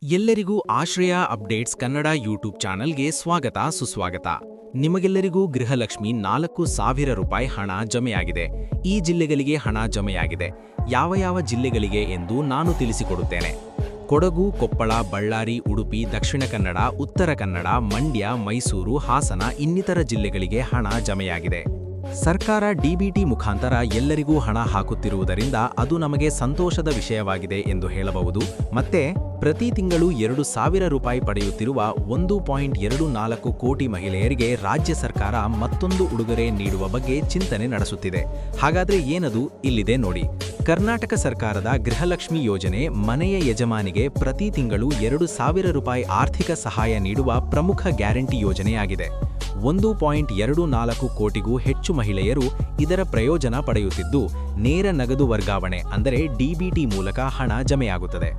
ಎಲ್ಲರಿಗೂ ಆಶ್ರಯ updates Kannada YouTube ಚಾನಲ್ಗೆ ಸ್ವಾಗತ ಸುಸ್ವಾಗತ. ನಿಮಗೆಲ್ಲರಿಗೂ ಗೃಹಲಕ್ಷ್ಮಿ 4,000 ರೂಪಾಯಿ ಹಣ ಜಮೆಯಾಗಿದೆ. ಈ ಜಿಲ್ಲೆಗಳಿಗೆ ಹಣ ಜಮೆಯಾಗಿದೆ. ಯಾವ ಜಿಲ್ಲೆಗಳಿಗೆ ಎಂದು ನಾನು ತಿಳಿಸಿಕೊಡುತ್ತೇನೆ. ಕೊಡಗು, ಕೊಪ್ಪಳ, ಬಳ್ಳಾರಿ, ಉಡುಪಿ, ದಕ್ಷಿಣ ಕನ್ನಡ, ಉತ್ತರ ಕನ್ನಡ, ಮಂಡ್ಯ, ಮೈಸೂರು, ಹಾಸನ ಇನ್ನಿತರ ಜಿಲ್ಲೆಗಳಿಗೆ ಹಣ ಜಮೆಯಾಗಿದೆ. ಸರ್ಕಾರ ಡಿಬಿಟಿ ಮುಖಾಂತರ ಎಲ್ಲರಿಗೂ ಹಣ ಹಾಕುತ್ತಿರುವುದರಿಂದ ಅದು ನಮಗೆ ಸಂತೋಷದ ವಿಷಯವಾಗಿದೆ ಎಂದು ಹೇಳಬಹುದು. ಮತ್ತೆ ಪ್ರತಿ ತಿಂಗಳು 2,000 ರೂಪಾಯಿ ಪಡೆಯುತ್ತಿರುವ 1.24 ಕೋಟಿ ಮಹಿಳೆಯರಿಗೆ ರಾಜ್ಯ ಸರ್ಕಾರ ಮತ್ತೊಂದು ಉಡುಗೊರೆ ನೀಡುವ ಬಗ್ಗೆ ಚಿಂತನೆ ನಡೆಸುತ್ತಿದೆ. ಹಾಗಾದ್ರೆ ಏನದು? ಇಲ್ಲಿದೆ ನೋಡಿ. ಕರ್ನಾಟಕ ಸರ್ಕಾರದ ಗೃಹಲಕ್ಷ್ಮಿ ಯೋಜನೆ ಮನೆಯ ಯಜಮಾನಿಗೆ ಪ್ರತಿ ತಿಂಗಳು 2,000 ರೂಪಾಯಿ ಆರ್ಥಿಕ ಸಹಾಯ ನೀಡುವ ಪ್ರಮುಖ ಗ್ಯಾರಂಟಿ ಯೋಜನೆಯಾಗಿದೆ. 1.24 ಕೋಟಿಗೂ ಹೆಚ್ಚು ಮಹಿಳೆಯರು ಇದರ ಪ್ರಯೋಜನ ಪಡೆಯುತ್ತಿದ್ದು, ನೇರ ನಗದು ವರ್ಗಾವಣೆ ಅಂದರೆ ಡಿಬಿಟಿ ಮೂಲಕ ಹಣ ಜಮೆಯಾಗುತ್ತದೆ.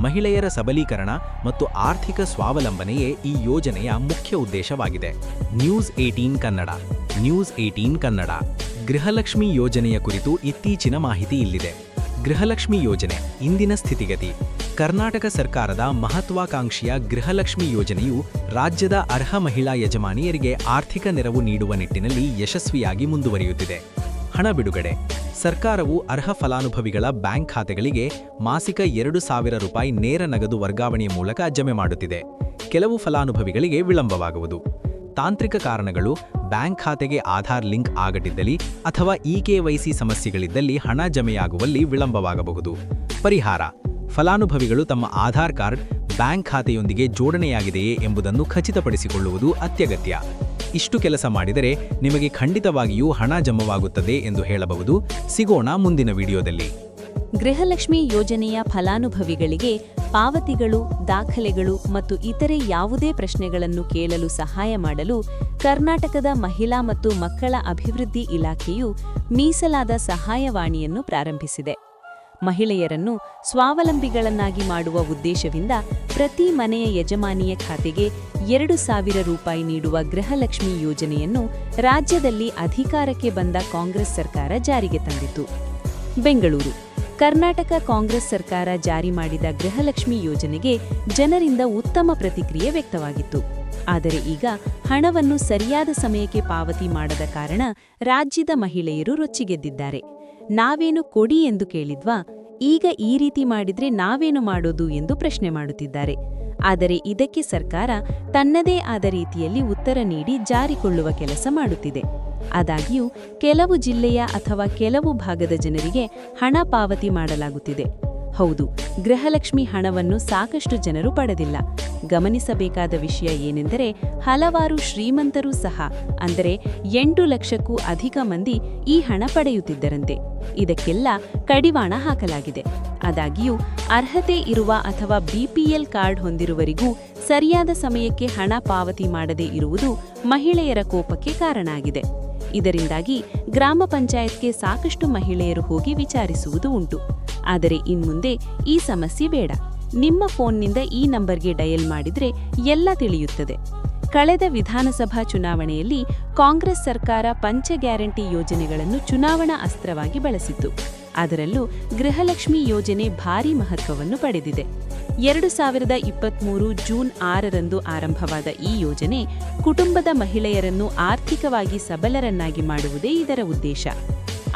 ಮಹಿಳೆಯರ ಸಬಲೀಕರಣ ಮತ್ತು ಆರ್ಥಿಕ ಸ್ವಾವಲಂಬನೆಯೇ ಈ ಯೋಜನೆಯ ಮುಖ್ಯ ಉದ್ದೇಶವಾಗಿದೆ. ನ್ಯೂಸ್ 18 ಕನ್ನಡ. ನ್ಯೂಸ್ 18 ಕನ್ನಡ. ಗೃಹಲಕ್ಷ್ಮಿ ಯೋಜನೆಯ ಕುರಿತು ಇತ್ತೀಚಿನ ಮಾಹಿತಿ ಇಲ್ಲಿದೆ. ಗೃಹಲಕ್ಷ್ಮಿ ಯೋಜನೆ ಇಂದಿನ ಸ್ಥಿತಿಗತಿ. ಕರ್ನಾಟಕ ಸರ್ಕಾರದ ಮಹತ್ವಾಕಾಂಕ್ಷಿಯ ಗೃಹಲಕ್ಷ್ಮಿ ಯೋಜನೆಯು ರಾಜ್ಯದ ಅರ್ಹ ಮಹಿಳಾ ಯಜಮಾನಿಯರಿಗೆ ಆರ್ಥಿಕ ನೆರವು ನೀಡುವ ನಿಟ್ಟಿನಲ್ಲಿ ಯಶಸ್ವಿಯಾಗಿ ಮುಂದುವರಿಯುತ್ತಿದೆ. ಹಣ ಬಿಡುಗಡೆ. ಸರ್ಕಾರವು ಅರ್ಹ ಫಲಾನುಭವಿಗಳ ಬ್ಯಾಂಕ್ ಖಾತೆಗಳಿಗೆ ಮಾಸಿಕ 2,000 ರೂಪಾಯಿ ನೇರ ನಗದು ವರ್ಗಾವಣೆಯ ಮೂಲಕ ಜಮೆ ಮಾಡುತ್ತಿದೆ. ಕೆಲವು ಫಲಾನುಭವಿಗಳಿಗೆ ವಿಳಂಬವಾಗುವುದು. ತಾಂತ್ರಿಕ ಕಾರಣಗಳು: ಬ್ಯಾಂಕ್ ಖಾತೆಗೆ ಆಧಾರ್ ಲಿಂಕ್ ಆಗದಿದ್ದಲ್ಲಿ ಅಥವಾ ಇಕೆವೈಸಿ ಸಮಸ್ಯೆಗಳಿದ್ದಲ್ಲಿ ಹಣ ಜಮೆಯಾಗುವಲ್ಲಿ ವಿಳಂಬವಾಗಬಹುದು. ಪರಿಹಾರ: ಫಲಾನುಭವಿಗಳು ತಮ್ಮ ಆಧಾರ್ ಕಾರ್ಡ್ ಬ್ಯಾಂಕ್ ಖಾತೆಯೊಂದಿಗೆ ಜೋಡಣೆಯಾಗಿದೆಯೇ ಎಂಬುದನ್ನು ಖಚಿತಪಡಿಸಿಕೊಳ್ಳುವುದು ಅತ್ಯಗತ್ಯ. ಇಷ್ಟು ಕೆಲಸ ಮಾಡಿದರೆ ನಿಮಗೆ ಖಂಡಿತವಾಗಿಯೂ ಹಣ ಜಮವಾಗುತ್ತದೆ ಎಂದು ಹೇಳಬಹುದು. ಸಿಗೋಣ ಮುಂದಿನ ವಿಡಿಯೋದಲ್ಲಿ. ಗೃಹಲಕ್ಷ್ಮಿ ಯೋಜನೆಯ ಫಲಾನುಭವಿಗಳಿಗೆ ಪಾವತಿಗಳು, ದಾಖಲೆಗಳು ಮತ್ತು ಇತರೆ ಯಾವುದೇ ಪ್ರಶ್ನೆಗಳನ್ನು ಕೇಳಲು ಸಹಾಯ ಮಾಡಲು ಕರ್ನಾಟಕದ ಮಹಿಳಾ ಮತ್ತು ಮಕ್ಕಳ ಅಭಿವೃದ್ಧಿ ಇಲಾಖೆಯು ಮೀಸಲಾದ ಸಹಾಯವಾಣಿಯನ್ನು ಪ್ರಾರಂಭಿಸಿದೆ. ಮಹಿಳೆಯರನ್ನು ಸ್ವಾವಲಂಬಿಗಳನ್ನಾಗಿ ಮಾಡುವ ಉದ್ದೇಶದಿಂದ ಪ್ರತಿ ಮನೆಯ ಯಜಮಾನಿಯ ಖಾತೆಗೆ 2,000 ರೂಪಾಯಿ ನೀಡುವ ಗೃಹಲಕ್ಷ್ಮಿ ಯೋಜನೆಯನ್ನು ರಾಜ್ಯದಲ್ಲಿ ಅಧಿಕಾರಕ್ಕೆ ಬಂದ ಕಾಂಗ್ರೆಸ್ ಸರ್ಕಾರ ಜಾರಿಗೆ ತಂದಿತು. ಬೆಂಗಳೂರು. ಕರ್ನಾಟಕ ಕಾಂಗ್ರೆಸ್ ಸರ್ಕಾರ ಜಾರಿ ಮಾಡಿದ ಗೃಹಲಕ್ಷ್ಮಿ ಯೋಜನೆಗೆ ಜನರಿಂದ ಉತ್ತಮ ಪ್ರತಿಕ್ರಿಯೆ ವ್ಯಕ್ತವಾಗಿತ್ತು. ಆದರೆ ಈಗ ಹಣವನ್ನು ಸರಿಯಾದ ಸಮಯಕ್ಕೆ ಪಾವತಿ ಮಾಡದ ಕಾರಣ ರಾಜ್ಯದ ಮಹಿಳೆಯರು ರೊಚ್ಚಿಗೆದ್ದಿದ್ದಾರೆ. ನಾವೇನು ಕೊಡಿ ಎಂದು ಕೇಳಿದ್ವಾ, ಈಗ ಈ ರೀತಿ ಮಾಡಿದ್ರೆ ನಾವೇನು ಮಾಡೋದು ಎಂದು ಪ್ರಶ್ನೆ ಮಾಡುತ್ತಿದ್ದಾರೆ. ಆದರೆ ಇದಕ್ಕೆ ಸರ್ಕಾರ ತನ್ನದೇ ಆದ ರೀತಿಯಲ್ಲಿ ಉತ್ತರ ನೀಡಿ ಜಾರಿಕೊಳ್ಳುವ ಕೆಲಸ ಮಾಡುತ್ತಿದೆ. ಆದಾಗ್ಯೂ ಕೆಲವು ಜಿಲ್ಲೆಯ ಅಥವಾ ಕೆಲವು ಭಾಗದ ಜನರಿಗೆ ಹಣ ಪಾವತಿ ಮಾಡಲಾಗುತ್ತಿದೆ. ಹೌದು, ಗೃಹಲಕ್ಷ್ಮಿ ಹಣವನ್ನು ಸಾಕಷ್ಟು ಜನರು ಪಡೆದಿಲ್ಲ. ಗಮನಿಸಬೇಕಾದ ವಿಷಯ ಏನೆಂದರೆ, ಹಲವಾರು ಶ್ರೀಮಂತರೂ ಸಹ, ಅಂದರೆ 8 ಲಕ್ಷಕ್ಕೂ ಅಧಿಕ ಮಂದಿ ಈ ಹಣ ಪಡೆಯುತ್ತಿದ್ದರಂತೆ. ಇದಕ್ಕೆಲ್ಲ ಕಡಿವಾಣ ಹಾಕಲಾಗಿದೆ. ಆದಾಗ್ಯೂ ಅರ್ಹತೆ ಇರುವ ಅಥವಾ ಬಿಪಿಎಲ್ ಕಾರ್ಡ್ ಹೊಂದಿರುವವರಿಗೂ ಸರಿಯಾದ ಸಮಯಕ್ಕೆ ಹಣ ಪಾವತಿ ಮಾಡದೇ ಇರುವುದು ಮಹಿಳೆಯರ ಕೋಪಕ್ಕೆ ಕಾರಣ ಆಗಿದೆ. ಇದರಿಂದಾಗಿ ಗ್ರಾಮ ಪಂಚಾಯತ್ಗೆ ಸಾಕಷ್ಟು ಮಹಿಳೆಯರು ಹೋಗಿ ವಿಚಾರಿಸುವುದು ಉಂಟು. ಆದರೆ ಇನ್ಮುಂದೆ ಈ ಸಮಸ್ಯೆ ಬೇಡ. ನಿಮ್ಮ ಫೋನ್ನಿಂದ ಈ ನಂಬರ್ಗೆ ಡಯಲ್ ಮಾಡಿದ್ರೆ ಎಲ್ಲ ತಿಳಿಯುತ್ತದೆ. ಕಳೆದ ವಿಧಾನಸಭಾ ಚುನಾವಣೆಯಲ್ಲಿ ಕಾಂಗ್ರೆಸ್ ಸರ್ಕಾರ ಪಂಚ ಗ್ಯಾರಂಟಿ ಯೋಜನೆಗಳನ್ನು ಚುನಾವಣಾ ಅಸ್ತ್ರವಾಗಿ ಬಳಸಿತ್ತು. ಅದರಲ್ಲೂ ಗೃಹಲಕ್ಷ್ಮಿ ಯೋಜನೆ ಭಾರೀ ಮಹತ್ವವನ್ನು ಪಡೆದಿದೆ. 2023 ಜೂನ್ 6ರಂದು ಆರಂಭವಾದ ಈ ಯೋಜನೆ ಕುಟುಂಬದ ಮಹಿಳೆಯರನ್ನು ಆರ್ಥಿಕವಾಗಿ ಸಬಲರನ್ನಾಗಿ ಮಾಡುವುದೇ ಇದರ ಉದ್ದೇಶ.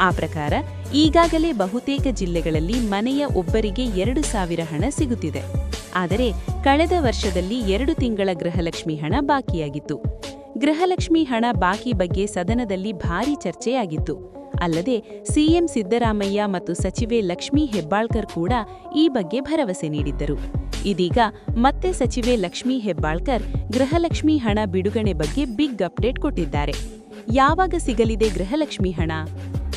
ಆ ಪ್ರಕಾರ ಈಗಾಗಲೇ ಬಹುತೇಕ ಜಿಲ್ಲೆಗಳಲ್ಲಿ ಮನೆಯ ಒಬ್ಬರಿಗೆ 2,000 ಹಣ ಸಿಗುತ್ತಿದೆ. ಆದರೆ ಕಳೆದ ವರ್ಷದಲ್ಲಿ 2 ತಿಂಗಳ ಗೃಹಲಕ್ಷ್ಮಿ ಹಣ ಬಾಕಿಯಾಗಿತ್ತು. ಗೃಹಲಕ್ಷ್ಮಿ ಹಣ ಬಾಕಿ ಬಗ್ಗೆ ಸದನದಲ್ಲಿ ಭಾರೀ ಚರ್ಚೆಯಾಗಿತ್ತು. ಅಲ್ಲದೆ ಸಿಎಂ ಸಿದ್ದರಾಮಯ್ಯ ಮತ್ತು ಸಚಿವೆ ಲಕ್ಷ್ಮೀ ಹೆಬ್ಬಾಳ್ಕರ್ ಕೂಡ ಈ ಬಗ್ಗೆ ಭರವಸೆ ನೀಡಿದ್ದರು. ಇದೀಗ ಮತ್ತೆ ಸಚಿವೆ ಲಕ್ಷ್ಮೀ ಹೆಬ್ಬಾಳ್ಕರ್ ಗೃಹಲಕ್ಷ್ಮಿ ಹಣ ಬಿಡುಗಡೆ ಬಗ್ಗೆ ಬಿಗ್ ಅಪ್ಡೇಟ್ ಕೊಟ್ಟಿದ್ದಾರೆ. ಯಾವಾಗ ಸಿಗಲಿದೆ ಗೃಹಲಕ್ಷ್ಮಿ ಹಣ?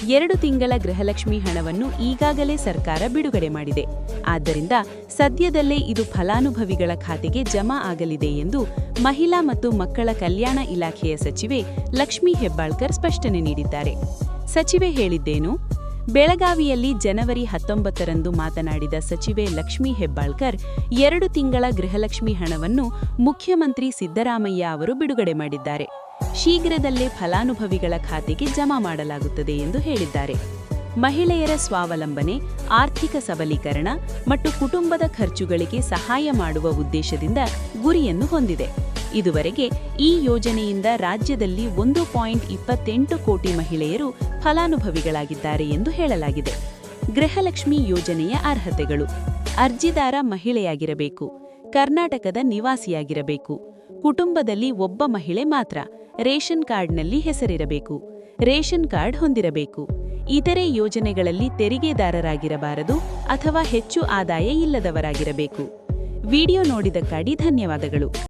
2 ತಿಂಗಳ ಗೃಹಲಕ್ಷ್ಮಿ ಹಣವನ್ನು ಈಗಾಗಲೇ ಸರ್ಕಾರ ಬಿಡುಗಡೆ ಮಾಡಿದೆ. ಆದ್ದರಿಂದ ಸದ್ಯದಲ್ಲೇ ಇದು ಫಲಾನುಭವಿಗಳ ಖಾತೆಗೆ ಜಮಾ ಆಗಲಿದೆ ಎಂದು ಮಹಿಳಾ ಮತ್ತು ಮಕ್ಕಳ ಕಲ್ಯಾಣ ಇಲಾಖೆಯ ಸಚಿವೆ ಲಕ್ಷ್ಮೀ ಹೆಬ್ಬಾಳ್ಕರ್ ಸ್ಪಷ್ಟನೆ ನೀಡಿದ್ದಾರೆ. ಸಚಿವೆ ಹೇಳಿದ್ದೇನು? ಬೆಳಗಾವಿಯಲ್ಲಿ ಜನವರಿ 19ರಂದು ಮಾತನಾಡಿದ ಸಚಿವೆ ಲಕ್ಷ್ಮೀ ಹೆಬ್ಬಾಳ್ಕರ್ 2 ತಿಂಗಳ ಗೃಹಲಕ್ಷ್ಮಿ ಹಣವನ್ನು ಮುಖ್ಯಮಂತ್ರಿ ಸಿದ್ದರಾಮಯ್ಯ ಅವರು ಬಿಡುಗಡೆ ಮಾಡಿದ್ದಾರೆ. ಶೀಘ್ರದಲ್ಲೇ ಫಲಾನುಭವಿಗಳ ಖಾತೆಗೆ ಜಮಾ ಮಾಡಲಾಗುತ್ತದೆ ಎಂದು ಹೇಳಿದ್ದಾರೆ. ಮಹಿಳೆಯರ ಸ್ವಾವಲಂಬನೆ, ಆರ್ಥಿಕ ಸಬಲೀಕರಣ ಮತ್ತು ಕುಟುಂಬದ ಖರ್ಚುಗಳಿಗೆ ಸಹಾಯ ಮಾಡುವ ಉದ್ದೇಶದಿಂದ ಗುರಿಯನ್ನು ಹೊಂದಿದೆ. ಇದುವರೆಗೆ ಈ ಯೋಜನೆಯಿಂದ ರಾಜ್ಯದಲ್ಲಿ 1.28 ಕೋಟಿ ಮಹಿಳೆಯರು ಫಲಾನುಭವಿಗಳಾಗಿದ್ದಾರೆ ಎಂದು ಹೇಳಲಾಗಿದೆ. ಗೃಹಲಕ್ಷ್ಮಿ ಯೋಜನೆಯ ಅರ್ಹತೆಗಳು: ಅರ್ಜಿದಾರ ಮಹಿಳೆಯಾಗಿರಬೇಕು, ಕರ್ನಾಟಕದ ನಿವಾಸಿಯಾಗಿರಬೇಕು, ಕುಟುಂಬದಲ್ಲಿ ಒಬ್ಬ ಮಹಿಳೆ ಮಾತ್ರ, ರೇಷನ್ ಕಾರ್ಡ್ನಲ್ಲಿ ಹೆಸರಿರಬೇಕು, ರೇಷನ್ ಕಾರ್ಡ್ ಹೊಂದಿರಬೇಕು, ಇತರೆ ಯೋಜನೆಗಳಲ್ಲಿ ತೆರಿಗೆದಾರರಾಗಿರಬಾರದು ಅಥವಾ ಹೆಚ್ಚು ಆದಾಯ ಇಲ್ಲದವರಾಗಿರಬೇಕು. ವಿಡಿಯೋ ನೋಡಿದ್ದಕ್ಕಾಗಿ ಧನ್ಯವಾದಗಳು.